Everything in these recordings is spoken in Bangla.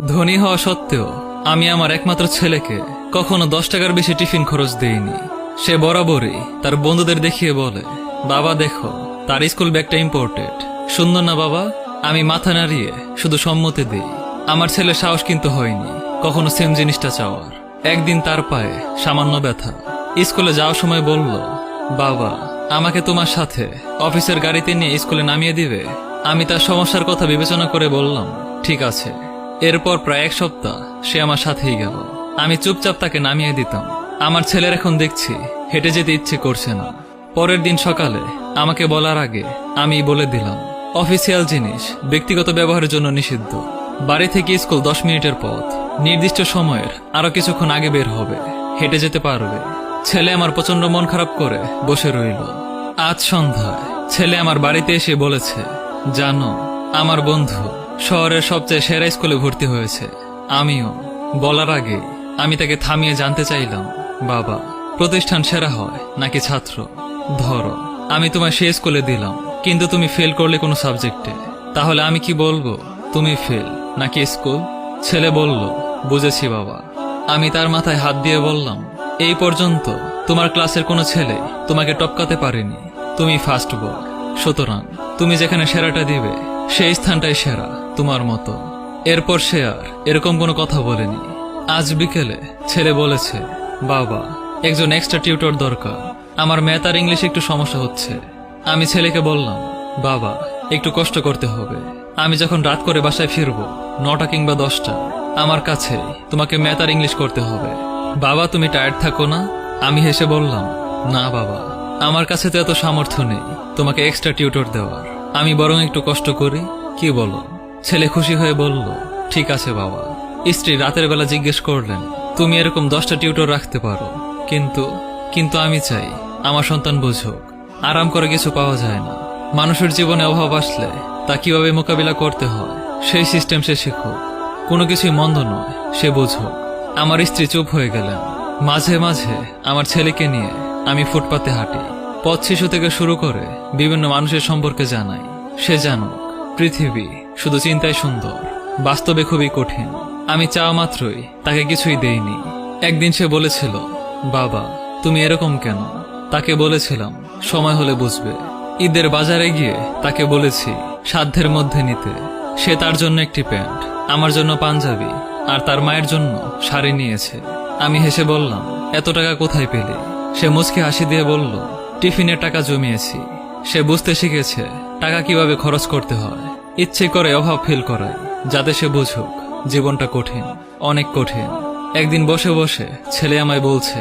ধনী হওয়া সত্ত্বেও আমি আমার একমাত্র ছেলেকে কখনো 10 টাকার বেশি টিফিন খরচ দেইনি। সে বরাবরই তার বন্ধুদের দেখিয়ে বলে, বাবা দেখো, তার স্কুল ব্যাগটা ইম্পোর্টেড। সুন্দর না বাবা? আমি মাথা নাড়িয়ে শুধু সম্মতি দিই। আমার ছেলের সাহস কিন্তু হয়নি কখনো সেম জিনিসটা চাওয়ার। একদিন তার পায়ে সামান্য ব্যথা। স্কুলে যাওয়ার সময় বলল, বাবা আমাকে তোমার সাথে অফিসের গাড়িতে নিয়ে স্কুলে নামিয়ে দিবে? আমি তার সমস্যার কথা বিবেচনা করে বললাম, ঠিক আছে। এরপর প্রায় 1 সপ্তাহ সে আমার সাথেই গেল। আমি চুপচাপ তাকে নামিয়ে দিতাম। আমার ছেলের এখন দেখছি হেঁটে যেতে ইচ্ছে করছে না। পরের দিন সকালে আমাকে বলার আগে আমি বলে দিলাম, অফিসিয়াল জিনিস ব্যক্তিগত ব্যবহারের জন্য নিষিদ্ধ। বাড়ি থেকে স্কুল 10 মিনিটের পথ। নির্দিষ্ট সময়ের আরো কিছুক্ষণ আগে বের হবে, হেঁটে যেতে পারবে। ছেলে আমার প্রচন্ড মন খারাপ করে বসে রইল। আজ সন্ধ্যায় ছেলে আমার বাড়িতে এসে বলেছে, জানো আমার বন্ধু শহরের সবচেয়ে সেরা স্কুলে ভর্তি হয়েছে। আমিও। বলার আগে আমি তাকে থামিয়ে জানতে চাইলাম, বাবা প্রতিষ্ঠান সেরা হয় নাকি ছাত্র? ধরো আমি তোমায় সেই স্কুলে দিলাম, কিন্তু তুমি ফেল করলে কোনো সাবজেক্টে, তাহলে আমি কি বলবো, তুমি ফেল নাকি স্কুল? ছেলে বলল, বুঝেছি বাবা। আমি তার মাথায় হাত দিয়ে বললাম, এই পর্যন্ত তোমার ক্লাসের কোনো ছেলে তোমাকে টপকাতে পারেনি। তুমি ফার্স্ট বয়, সুতরাং তুমি যেখানে সেরাটা দিবে সেই স্থানটাই সেরা তোমার মতো। এরপর সে আর এরকম কোনো কথা বলেনি। আজ বিকেলে ছেলে বলেছে, বাবা একজন এক্সট্রা টিউটর দরকার, আমার ম্যাথ আর ইংলিশে একটু সমস্যা হচ্ছে। আমি ছেলেকে বললাম, বাবা একটু কষ্ট করতে হবে। আমি যখন রাত করে বাসায় ফিরবো 9টা কিংবা 10টা, আমার কাছে তোমাকে ম্যাথ আর ইংলিশ করতে হবে। বাবা তুমি টায়ার্ড থাকো না? আমি হেসে বললাম, না বাবা, আমার কাছে তো এত সামর্থ্য নেই তোমাকে এক্সট্রা টিউটর দেওয়ার। আমি বরং একটু কষ্ট করি, কি বলো? ছেলে খুশি হয়ে বলল, ঠিক আছে বাবা। স্ত্রী রাতের বেলা জিজ্ঞেস করলেন, তুমি এরকম 10টা টিউটর রাখতে পারো, কিন্তু আমি চাই আমার সন্তান বুঝুক আরাম করে কিছু পাওয়া যায় না। মানুষের জীবনে অভাব আসলে তা কিভাবে মোকাবিলা করতে হয় সেই সিস্টেম সে শিখুক। কোনো কিছুই মন্দ নয়, সে বুঝুক। আমার স্ত্রী চুপ হয়ে গেলেন। মাঝে মাঝে আমার ছেলেকে নিয়ে আমি ফুটপাতে হাঁটি। পথ শিশু থেকে শুরু করে বিভিন্ন মানুষের সম্পর্কে জানাই। সে জানুক পৃথিবী শুধু চিন্তায় সুন্দর, বাস্তবে খুবই কঠিন। আমি চাওয়া মাত্রই তাকে কিছুই দেইনি। একদিন সে বলেছিল, বাবা তুমি এরকম কেন? তাকে বলেছিলাম সময় হলে বুঝবে। ঈদের বাজারে গিয়ে তাকে বলেছি সাধ্যের মধ্যে নিতে। সে তার জন্য একটি প্যান্ট, আমার জন্য পাঞ্জাবি আর তার মায়ের জন্য শাড়ি নিয়েছে। আমি হেসে বললাম, এত টাকা কোথায় পেলে? সে মুচকি হাসি দিয়ে বলল, টিফিনের টাকা জমিয়েছি। সে বুঝতে শিখেছে টাকা কিভাবে খরচ করতে হয়। ইচ্ছে করে অভাব ফিল করায় যাতে সে বুঝুক জীবনটা কঠিন, অনেক কঠিন। একদিন বসে বসে ছেলে আমায় বলছে,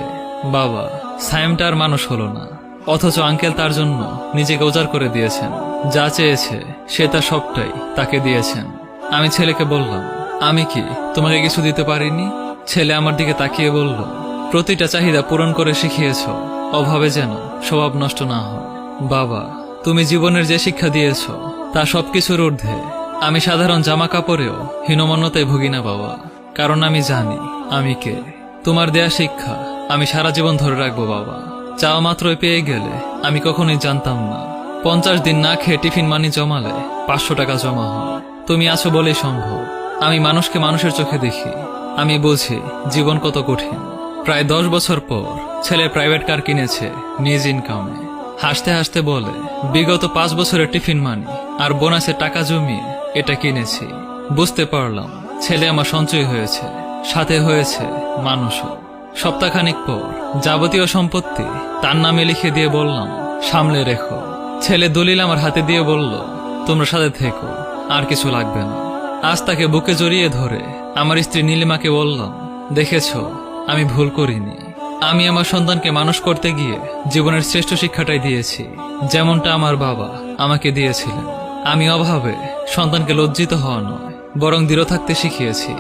বাবা সায়েমটা আর মানুষ হলো না, অথচ আঙ্কেল তার জন্য নিজেকে উজাড় করে দিয়েছেন। যা চেয়েছে সে তার সবটাই তাকে দিয়েছেন। আমি ছেলেকে বললাম, আমি কি তোমাকে কিছু দিতে পারিনি? ছেলে আমার দিকে তাকিয়ে বলল, প্রতিটা চাহিদা পূরণ করে শিখিয়েছ, অভাবে যেন স্বভাব নষ্ট না হয়। বাবা তুমি জীবনের যে শিক্ষা দিয়েছ তা সবকিছুর ঊর্ধ্বে। আমি সাধারণ জামা কাপড়েও হীনমন্যতায় ভুগি না বাবা, কারণ আমি জানি আমি কে। তোমার দেয়া শিক্ষা আমি সারা জীবন ধরে রাখবো বাবা। চাওয়া মাত্রই পেয়ে গেলে আমি কখনোই জানতাম না 50 দিন না খেয়ে টিফিন মানি জমালে 500 টাকা জমা হয়। তুমি আছো বলেই সম্ভব। আমি মানুষকে মানুষের চোখে দেখি, আমি বুঝি জীবন কত কঠিন। প্রায় 10 বছর পর ছেলে প্রাইভেট কার কিনেছে নিজ ইনকামে। হাসতে হাসতে বলে, বিগত 5 বছরের টিফিন মানি আর বোনাসের টাকা জমিয়ে এটা কিনেছি। বুঝতে পারলাম ছেলে আমার সঞ্চয় হয়েছে, সাথে হয়েছে মানুষও। সপ্তাহখানিক পর যাবতীয় সম্পত্তি তার নামে লিখে দিয়ে বললাম, সামলে রেখো। ছেলে দলিল আমার হাতে দিয়ে বলল, তোমরা সাথে থেকো, আর কিছু লাগবে না। আজ তাকে বুকে জড়িয়ে ধরে আমার স্ত্রী নীলিমাকে বললাম, দেখেছো আমি ভুল করিনি। আমি আমার সন্তানকে মানুষ করতে গিয়ে জীবনের শ্রেষ্ঠ শিক্ষাটাই দিয়েছি, যেমনটা আমার বাবা আমাকে দিয়েছিলেন। আমি অভাবে সন্তানকে লজ্জিত হওয়া নয়, বরং দৃঢ় থাকতে শিখিয়েছি।